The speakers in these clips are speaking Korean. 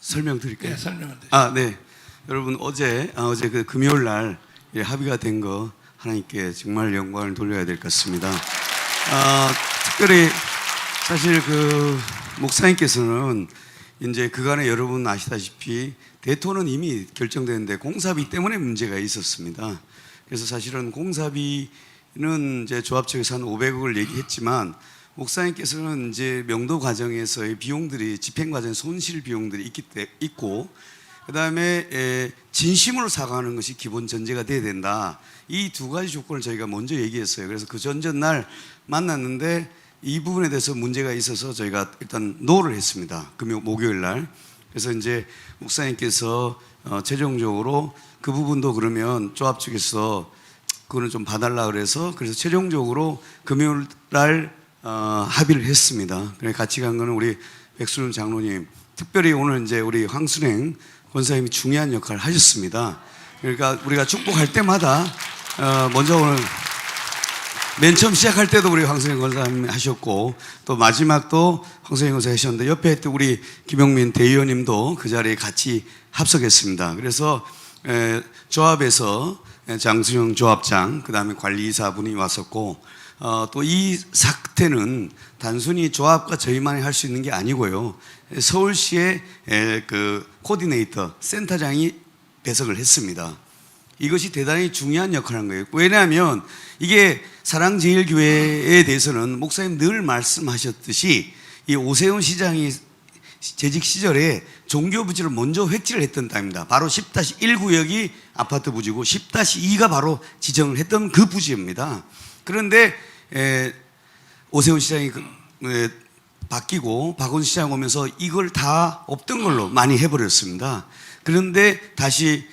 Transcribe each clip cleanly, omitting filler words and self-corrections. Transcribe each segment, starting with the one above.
설명드릴게요. 네, 설명을 드릴게요. 네. 여러분 어제 그 금요일 날 합의가 된 거 하나님께 정말 영광을 돌려야 될 것 같습니다. 특별히 사실 그 목사님께서는 이제 그간에 여러분 아시다시피 대토는 이미 결정되는데 공사비 때문에 문제가 있었습니다. 그래서 사실은 공사비는 이제 조합 측에서 한 500억을 얘기했지만 목사님께서는 이제 명도 과정에서의 비용들이 집행 과정 손실 비용들이 있고 그다음에 진심으로 사과하는 것이 기본 전제가 돼야 된다. 이 두 가지 조건을 저희가 먼저 얘기했어요. 그래서 그 전날 만났는데 이 부분에 대해서 문제가 있어서 저희가 일단 노를 했습니다. 목요일 날. 그래서 이제 목사님께서 최종적으로 그 부분도 그러면 조합 측에서 그거는 좀 봐달라 그래서 최종적으로 금요일 날 합의를 했습니다. 그래 같이 간 거는 우리 백순 장로님, 특별히 오늘 이제 우리 황순행 권사님이 중요한 역할을 하셨습니다. 그러니까 우리가 축복할 때마다 먼저 오늘 맨 처음 시작할 때도 우리 황순행 권사님 하셨고 또 마지막도 황순행 권사 하셨는데 옆에 또 우리 김용민 대의원님도 그 자리에 같이 합석했습니다. 그래서 조합에서 장수영 조합장 그다음에 관리이사분이 왔었고 또 이 사태는 단순히 조합과 저희만이 할 수 있는 게 아니고요. 서울시의 그 코디네이터 센터장이 배석을 했습니다. 이것이 대단히 중요한 역할을 한 거예요. 왜냐하면 이게 사랑제일교회에 대해서는 목사님 늘 말씀하셨듯이 이 오세훈 시장이 재직 시절에 종교 부지를 먼저 획지를 했던 땅입니다. 바로 10-1 구역이 아파트 부지고 10-2가 바로 지정을 했던 그 부지입니다. 그런데 오세훈 시장이 바뀌고 박원순 시장 오면서 이걸 다 없던 걸로 많이 해버렸습니다. 그런데 다시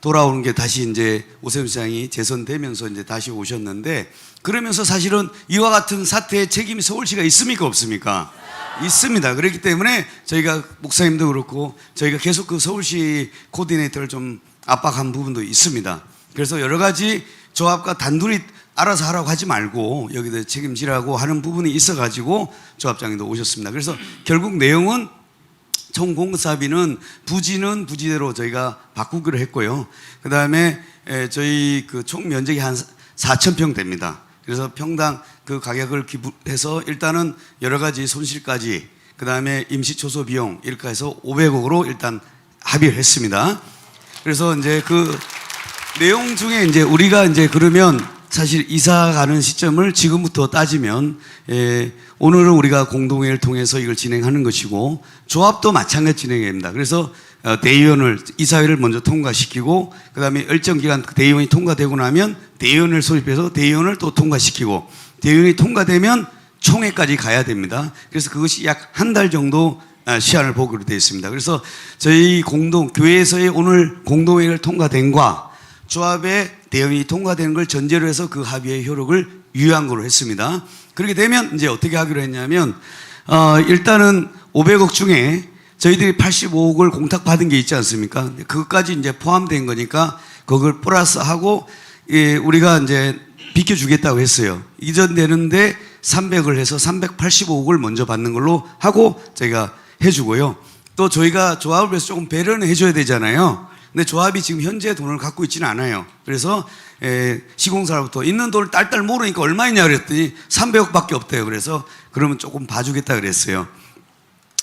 돌아오는 게 다시 이제 오세훈 시장이 재선되면서 이제 다시 오셨는데 그러면서 사실은 이와 같은 사태의 책임이 서울시가 있습니까 없습니까? 있습니다. 그렇기 때문에 저희가 목사님도 그렇고 저희가 계속 그 서울시 코디네이터를 좀 압박한 부분도 있습니다. 그래서 여러 가지 조합과 단둘이 알아서 하라고 하지 말고 여기다 책임지라고 하는 부분이 있어가지고 조합장님도 오셨습니다. 그래서 결국 내용은 총 공사비는 부지는 부지대로 저희가 바꾸기로 했고요. 그 다음에 저희 그 총 면적이 한 4,000평 됩니다. 그래서 평당 그 가격을 기부해서 일단은 여러 가지 손실까지 그 다음에 임시 초소 비용 이렇게 해서 500억으로 일단 합의를 했습니다. 그래서 이제 그 내용 중에 이제 우리가 이제 그러면 사실 이사 가는 시점을 지금부터 따지면 오늘은 우리가 공동회의를 통해서 이걸 진행하는 것이고 조합도 마찬가지 진행해야 됩니다. 그래서 대의원을 이사회를 먼저 통과시키고 그 다음에 일정 기간 대의원이 통과되고 나면 대의원을 소집해서 대의원을 또 통과시키고 대의원이 통과되면 총회까지 가야 됩니다. 그래서 그것이 약 한 달 정도 시한을 보기로 되어 있습니다. 그래서 저희 교회에서의 오늘 공동회의를 통과된과 조합의 대의원이 통과되는 걸 전제로 해서 그 합의의 효력을 유효한 거로 했습니다. 그렇게 되면 이제 어떻게 하기로 했냐면 일단은 500억 중에 저희들이 85억을 공탁받은 게 있지 않습니까? 그것까지 이제 포함된 거니까 그걸 플러스하고 우리가 이제 비켜주겠다고 했어요. 이전되는데 300을 해서 385억을 먼저 받는 걸로 하고 저희가 해주고요. 또 저희가 조합을 위해서 조금 배려는 해줘야 되잖아요. 근데 조합이 지금 현재 돈을 갖고 있지는 않아요. 그래서 시공사로부터 있는 돈을 딸딸 모르니까 얼마 있냐 그랬더니 300억밖에 없대요. 그래서 그러면 조금 봐주겠다 그랬어요.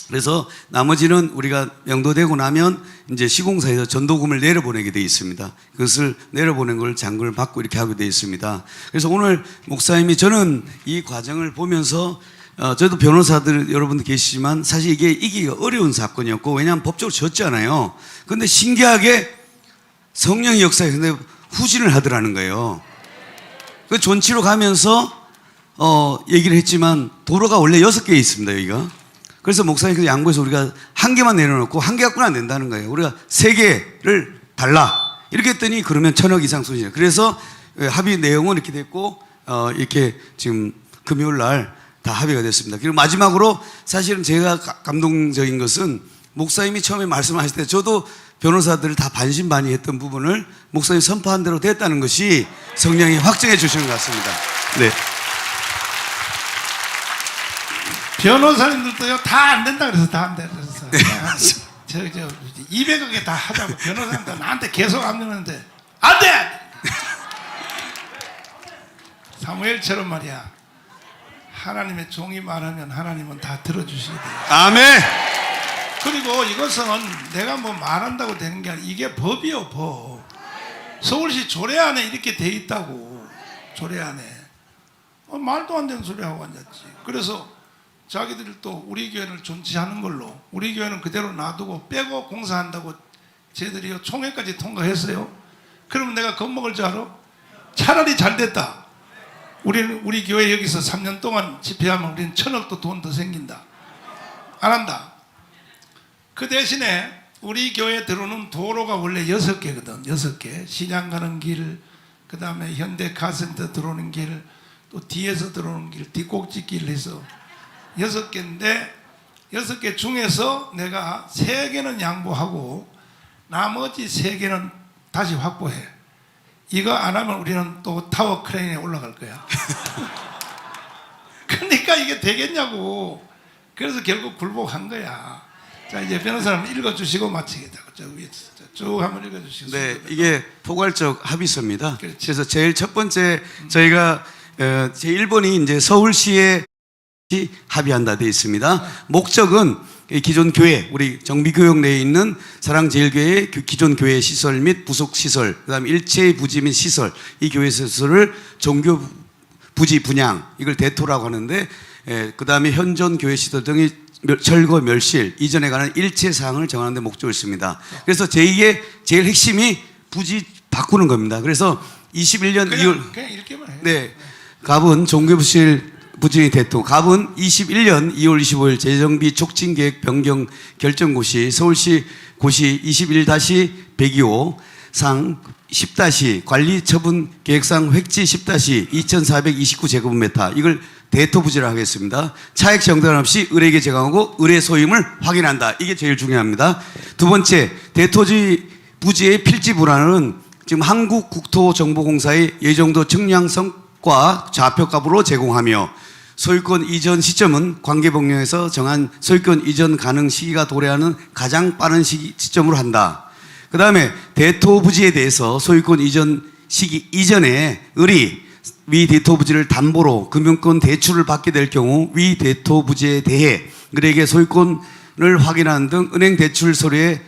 그래서 나머지는 우리가 명도되고 나면 이제 시공사에서 전도금을 내려보내게 돼 있습니다. 그것을 내려보낸 걸 잔금을 받고 이렇게 하게 돼 있습니다. 그래서 오늘 목사님이 저는 이 과정을 보면서 저도 변호사들 여러분들 계시지만 사실 이게 이기기가 어려운 사건이었고 왜냐하면 법적으로 졌잖아요. 근데 신기하게 성령의 역사에 근데 후진을 하더라는 거예요. 그 존치로 가면서 얘기를 했지만 도로가 원래 6개 있습니다 여기가. 그래서 목사님께서 양보해서 우리가 1개만 내려놓고 1개 갖고는 안 된다는 거예요. 우리가 3개를 달라 이렇게 했더니 그러면 1,000억 이상 손실. 그래서 합의 내용은 이렇게 됐고 이렇게 지금 금요일 날 다 합의가 됐습니다. 그리고 마지막으로 사실은 제가 감동적인 것은 목사님이 처음에 말씀하실 때 저도 변호사들을 다 반신반의했던 부분을 목사님이 선포한 대로 됐다는 것이 성령이 확정해 주시는 것 같습니다. 네. 변호사님들도요 다 안 된다 그래서 다 안 된다 그래서 저 200억에 다 하자고 변호사한테 나한테 계속 압류하는데 안 돼! 사무엘처럼 말이야. 하나님의 종이 말하면 하나님은 다 들어주시게 돼요. 아멘. 그리고 이것은 내가 뭐 말한다고 되는 게 아니라 이게 법이요, 법. 서울시 조례 안에 이렇게 돼 있다고. 조례 안에. 말도 안 되는 소리 하고 앉았지. 그래서 자기들이 또 우리 교회를 존치하는 걸로 우리 교회는 그대로 놔두고 빼고 공사한다고 쟤들이 총회까지 통과했어요. 그러면 내가 겁먹을 줄 알아? 차라리 잘 됐다. 우리 교회 여기서 3년 동안 집회하면 우리는 1,000억도 돈 더 생긴다. 안 한다. 그 대신에 우리 교회에 들어오는 도로가 원래 6개거든. 6개. 시장 가는 길, 그 다음에 현대카센터 들어오는 길, 또 뒤에서 들어오는 길, 뒷꼭지길 해서 6개인데 6개 중에서 내가 3개는 양보하고 나머지 3개는 다시 확보해. 이거 안 하면 우리는 또 타워 크레인에 올라갈 거야. 그러니까 이게 되겠냐고. 그래서 결국 굴복한 거야. 자, 이제 변호사님 읽어주시고 마치겠다고. 저 위에 쭉 한번 읽어주시고. 네, 이게 포괄적 합의서입니다. 그렇지. 그래서 제일 첫 번째 저희가 제 1번이 이제 서울시에 합의한다 되어 있습니다. 목적은 기존 교회, 우리 정비교육 내에 있는 사랑제일교회의 기존 교회 시설 및 부속 시설, 그다음에 일체의 부지 및 시설, 이 교회 시설을 종교 부지 분양, 이걸 대토라고 하는데, 그다음에 현존 교회 시설 등의 철거 멸실 이전에 관한 일체 사항을 정하는 데 목적을 있습니다. 그래서 제2의 제일 핵심이 부지 바꾸는 겁니다. 그래서 21년 2월 그냥 읽기만 해. 네, 갑은 종교부실 부진의 대토. 갑은 21년 2월 25일 재정비 촉진계획 변경 결정고시 서울시 고시 21-125 상 10- 관리처분 계획상 획지 10- 2429제곱미터 이걸 대토 부지를 하겠습니다. 차액 정단 없이 을에게 제공하고 을의 소임을 확인한다. 이게 제일 중요합니다. 두 번째, 대토지 부지의 필지 불안은 지금 한국국토정보공사의 예정도 측량성과 좌표값으로 제공하며 소유권 이전 시점은 관계법령에서 정한 소유권 이전 가능 시기가 도래하는 가장 빠른 시점으로 한다. 그 다음에 대토 부지에 대해서 소유권 이전 시기 이전에 을이 위 대토 부지를 담보로 금융권 대출을 받게 될 경우 위 대토 부지에 대해 을에게 소유권을 확인하는 등 은행 대출 서류의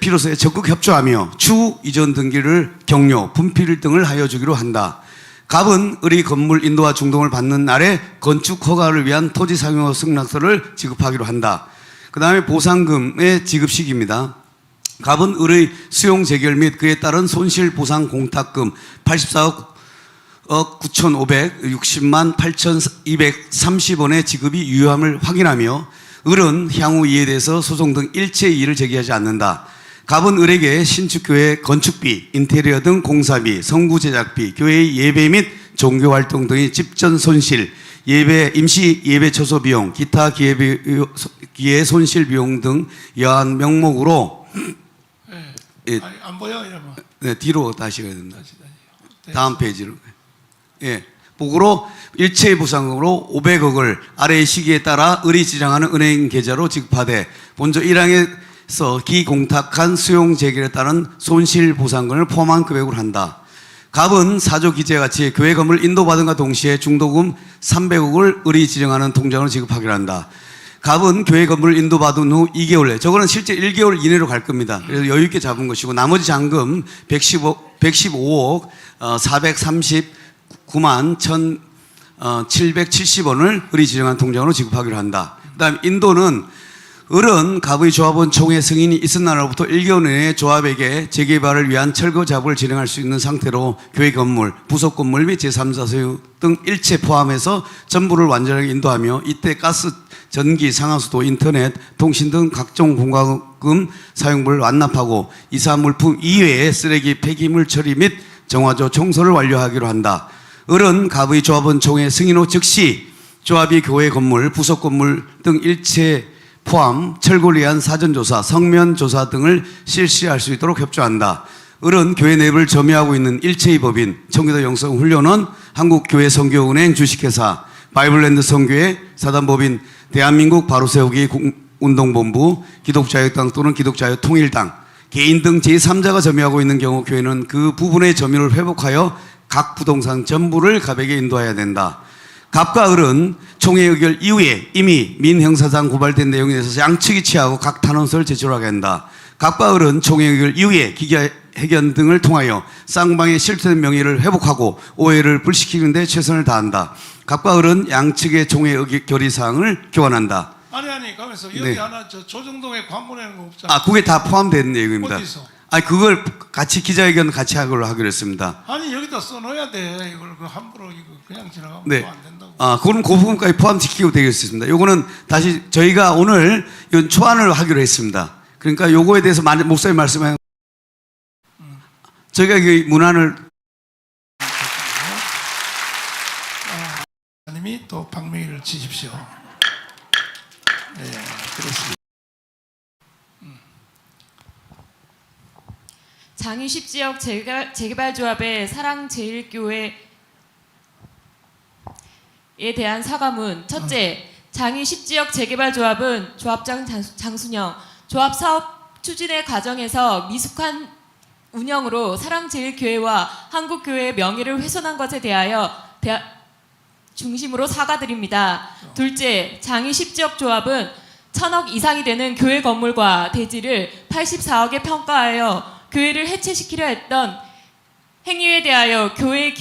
필요성에 적극 협조하며 추후 이전 등기를 격려, 분필 등을 하여 주기로 한다. 갑은 을이 건물 인도와 중동을 받는 날에 건축 허가를 위한 토지 사용 승낙서를 지급하기로 한다. 그 다음에 보상금의 지급 시기입니다. 갑은 을의 수용 재결 및 그에 따른 손실 보상 공탁금 84억 9,560만 8,230원의 지급이 유효함을 확인하며 을은 향후 이에 대해서 소송 등 일체 이의를 제기하지 않는다. 갑은 을에게 신축교회 건축비, 인테리어 등 공사비, 성구 제작비, 교회의 예배 및 종교활동 등의 집전 손실, 예배, 임시 예배 처소 비용, 기타 기회 손실 비용 등 여한 명목으로 네. 아니, 안 보여 이러면. 네, 뒤로 다시 가야 됩니다. 다음 페이지로. 예, 복으로 일체의 보상금으로 500억을 아래의 시기에 따라 을이 지정하는 은행 계좌로 지급하되 본조 1항에서 기공탁한 수용 재결에 따른 손실 보상금을 포함한 금액으로 한다. 갑은 사조 기재 같이 교회 건물 인도받은과 동시에 중도금 300억을 을이 지정하는 통장으로 지급하기로 한다. 갑은 교회 건물을 인도받은 후 2개월 내, 저거는 실제 1개월 이내로 갈 겁니다. 그래서 여유 있게 잡은 것이고 나머지 잔금 115억 439만 1,770원을 을이 지정한 통장으로 지급하기로 한다. 그 다음에 인도는 을은 갑의 조합원 총회 승인이 있은 날로부터 1개월 내에 조합에게 재개발을 위한 철거 작업을 진행할 수 있는 상태로 교회 건물, 부속 건물 및 제3자 소유 등 일체 포함해서 전부를 완전하게 인도하며 이때 가스, 전기, 상하수도, 인터넷, 통신 등 각종 공과금 사용물을 완납하고 이사 물품 이외의 쓰레기 폐기물 처리 및 정화조 청소를 완료하기로 한다. 을은 갑의 조합원 총회 승인 후 즉시 조합이 교회 건물, 부속 건물 등 일체 포함 철거를 위한 사전조사, 성면조사 등을 실시할 수 있도록 협조한다. 을은 교회 내부를 점유하고 있는 일체의 법인 청교도 영성훈련원, 한국교회 선교은행 주식회사, 바이블랜드 선교회, 사단법인 대한민국 바로세우기 운동본부, 기독자유당 또는 기독자유통일당, 개인 등 제3자가 점유하고 있는 경우 교회는 그 부분의 점유를 회복하여 각 부동산 전부를 갑에게 인도해야 된다. 갑과 을은 총회 의결 이후에 이미 민형사상 고발된 내용에 대해서 양측이 취하고 각 탄원서를 제출하게 한다. 갑과 을은 총회 의결 이후에 기자 회견 등을 통하여 쌍방의 실체된 명예를 회복하고 오해를 불식시키는 데 최선을 다한다. 갑과 을은 양측의 총회 의결 결의사항을 교환한다. 아니 가면서 여기 네. 하나 저 조정동에 관보내는 거 없잖아. 그게 다 포함된 내용입니다. 어디서? 그걸 같이 기자회견 같이 하기로 했습니다. 아니 여기다 써놓아야 돼. 이걸 그 함부로 이거 그냥 지나가면 네. 안 된다고. 그럼 그 부분까지 포함시키고 되겠습니다. 요거는 다시 저희가 오늘 이건 초안을 하기로 했습니다. 그러니까 요거에 대해서 목사님 말씀하신 저희가 그 문안을 님이 또 박명희를 치십시오. 네, 그렇습니다. 장위 10지역 재개발조합의 사랑제일교회에 대한 사과문. 첫째, 장위 10지역 재개발조합은 조합장 장순영, 조합 사업 추진의 과정에서 미숙한 운영으로 사랑제일교회와 한국교회의 명예를 훼손한 것에 대하여 중심으로 사과드립니다. 둘째, 장위 10지역 조합은 1,000억 이상이 되는 교회 건물과 대지를 84억에 평가하여 교회를 해체시키려 했던 행위에 대하여 교회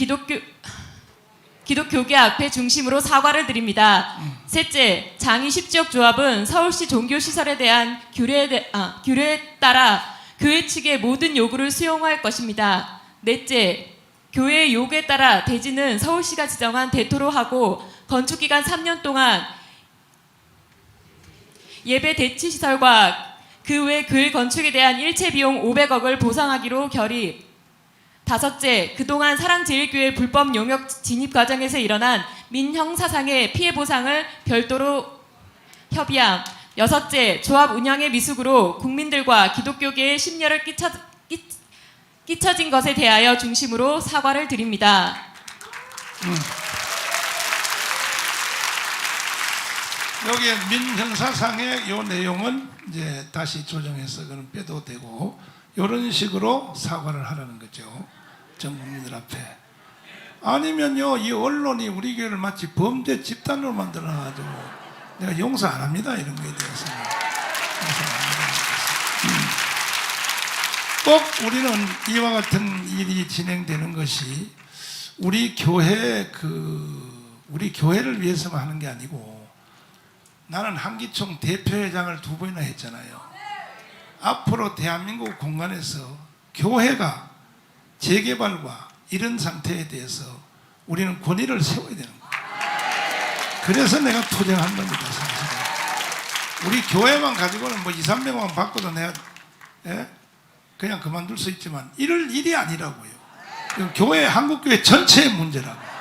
기독교계 앞에 중심으로 사과를 드립니다. 셋째, 장위 10지역 조합은 서울시 종교시설에 대한 규례에 따라 교회 측의 모든 요구를 수용할 것입니다. 넷째, 교회의 요구에 따라 대지는 서울시가 지정한 대토로 하고 건축기간 3년 동안 예배 대치시설과 그 외 교회 건축에 대한 일체 비용 500억을 보상하기로 결의. 다섯째, 그동안 사랑제일교회 불법 용역 진입 과정에서 일어난 민형사상의 피해 보상을 별도로 협의함. 여섯째, 조합 운영의 미숙으로 국민들과 기독교계에 심려를 끼쳐진 것에 대하여 중심으로 사과를 드립니다. 여기 민형사상의 요 내용은 이제 다시 조정해서 그는 빼도 되고 이런 식으로 사과를 하라는 거죠. 전 국민들 앞에. 아니면요, 이 언론이 우리 교회를 마치 범죄 집단으로 만들어놔가지고 내가 용서 안 합니다. 이런 거에 대해서는 용서 안 합니다. 꼭 우리는 이와 같은 일이 진행되는 것이 우리 교회를 위해서만 하는 게 아니고 나는 한기총 대표회장을 2번이나 했잖아요. 앞으로 대한민국 공간에서 교회가 재개발과 이런 상태에 대해서 우리는 권위를 세워야 되는 거예요. 그래서 내가 투쟁한 겁니다. 사실은. 우리 교회만 가지고는 뭐 2, 300만 받고도 내가 그냥 그만둘 수 있지만 이럴 일이 아니라고요. 교회, 한국교회 전체의 문제라고.